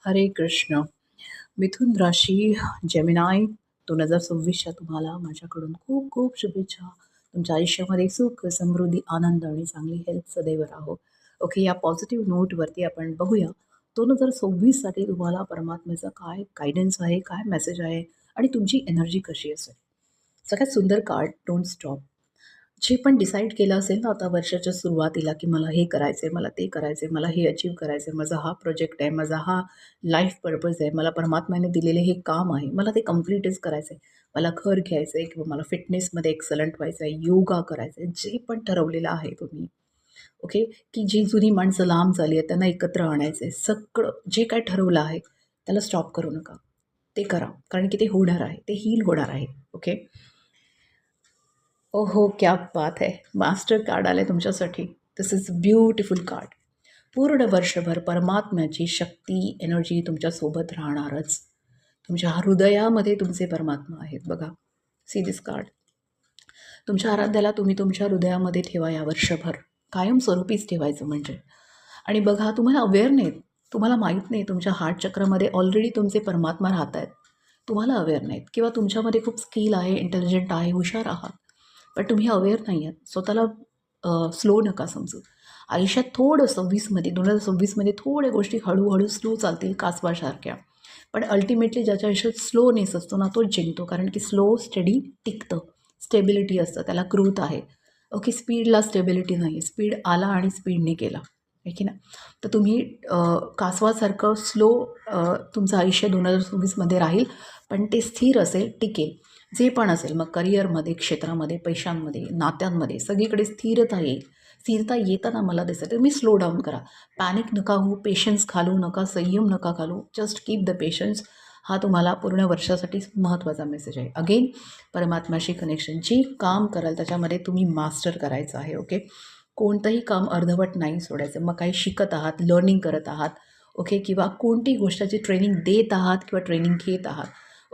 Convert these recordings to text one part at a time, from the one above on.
हरे कृष्ण. मिथुन राशी, जेमिनाय, 2026च्या तुम्हाला माझ्याकडून खूप खूप शुभेच्छा. तुमच्या आयुष्यामध्ये सुख, समृद्धी, आनंद आणि चांगली हेल्थ सदैव राहो. ओके, या पॉझिटिव्ह नोटवरती आपण बघूया 2026साठी तुम्हाला परमात्म्याचा काय गायडन्स आहे, काय मेसेज आहे आणि तुमची एनर्जी कशी असेल. सगळ्यात सुंदर कार्ड, डोंट स्टॉप. जे पण डिसाईड केलं असेल ना आता वर्षाच्या सुरुवातीला, की मला हे करायचं आहे, मला ते करायचं आहे, मला हे अचीव्ह करायचं आहे, माझा हा प्रोजेक्ट आहे, माझा हा लाईफ पर्पज आहे, मला परमात्म्याने दिलेले हे काम आहे, मला ते कम्प्लीटच करायचं आहे, मला घर घ्यायचं आहे किंवा मला फिटनेसमध्ये एक्सलंट व्हायचं आहे, योगा करायचं आहे, जे पण ठरवलेलं आहे तुम्ही, ओके, की जी जुनी माणसं लांब झाली आहेत त्यांना एकत्र आणायचं आहे, सगळं जे काय ठरवलं आहे त्याला स्टॉप करू नका. ते करा, कारण की ते होणार आहे, ते हील होणार आहे. ओके. ओहो, क्या बात है! मास्टर कार्ड आलं आहे तुमच्यासाठी. दिस इज ब्युटिफुल कार्ड. पूर्ण वर्षभर परमात्म्याची शक्ती, एनर्जी तुमच्यासोबत राहणारच. तुमच्या हृदयामध्ये तुमचे परमात्मा आहेत बघा. See this card. तुमच्या आराध्याला तुम्ही तुमच्या हृदयामध्ये ठेवा या वर्षभर. कायमस्वरूपीच ठेवायचं म्हणजे. आणि बघा तुम्हाला अवेअर नाहीत. तुम्हाला माहीत नाही तुमच्या हार्ट चक्रामध्ये ऑलरेडी तुमचे परमात्मा राहत आहेत. तुम्हाला अवेअर नाहीत किंवा तुमच्यामध्ये खूप स्किल आहे, इंटेलिजंट आहे, हुशार आहात. पण तुम्ही अवेअर नाही आहात. स्वतःला स्लो नका समजू. आयुष्यात थोडं 2026मध्ये थोड्या गोष्टी हळूहळू स्लो चालतील कासवासारख्या. पण अल्टिमेटली ज्याच्या आयुष्यात स्लोनेस असतो ना तोच जिंकतो. कारण की स्लो स्टडी टिकतं. स्टेबिलिटी असतं, त्याला ग्रोथ आहे. ओके, स्पीडला स्टेबिलिटी नाही. स्पीड आला आणि स्पीडने गेला, आहे की नाही? तर तुम्ही कासवासारखं स्लो तुमचं आयुष्य 2026मध्ये राहील, पण ते स्थिर असेल, टिकेल. जे पण असेल मग करिअरमध्ये, क्षेत्रामध्ये, पैशांमध्ये, नात्यांमध्ये सगळीकडे स्थिरता येईल. स्थिरता येताना मला दिसतं तुम्ही स्लो डाऊन करा. पॅनिक नका होऊ, पेशन्स घालू नका, संयम नका घालू. Just keep the patience. हा तुम्हाला पूर्ण वर्षासाठी महत्त्वाचा मेसेज आहे. अगेन परमात्म्याशी कनेक्शन. जे काम कराल त्याच्यामध्ये तुम्ही मास्टर करायचं आहे. ओके, कोणतंही काम अर्धवट नाही सोडायचं. मग काही शिकत आहात, लर्निंग करत आहात, ओके, किंवा कोणती गोष्टाची ट्रेनिंग देत आहात किंवा ट्रेनिंग घेत आहात.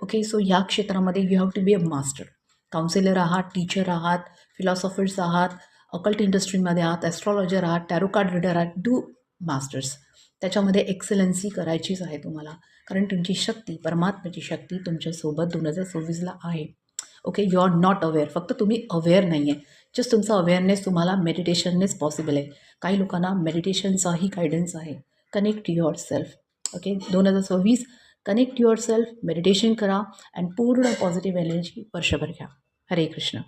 ओके, सो ह्या क्षेत्रामध्ये you have to be a master. Counsellor आहात, टीचर आहात, फिलॉसॉफर्स आहात, अकल्ट इंडस्ट्रीमध्ये आहात, ॲस्ट्रॉलॉजर आहात, टॅरो कार्ड रीडर आहात, डू मास्टर्स. त्याच्यामध्ये एक्सलन्सी करायचीच आहे तुम्हाला. कारण तुमची शक्ती, परमात्म्याची शक्ती तुमच्यासोबत 2026ला आहे. Okay, you are not aware. फक्त तुम्ही अवेअर नाही आहे. जस्ट तुमचा अवेअरनेस तुम्हाला मेडिटेशननेच पॉसिबल आहे. काही लोकांना मेडिटेशनचाही गायडन्स आहे. Connect your self. Okay, 2026 connect your self, meditation करा आणि पूर्ण पॉझिटिव्ह एनर्जी वर्षभर घ्या. हरे कृष्ण.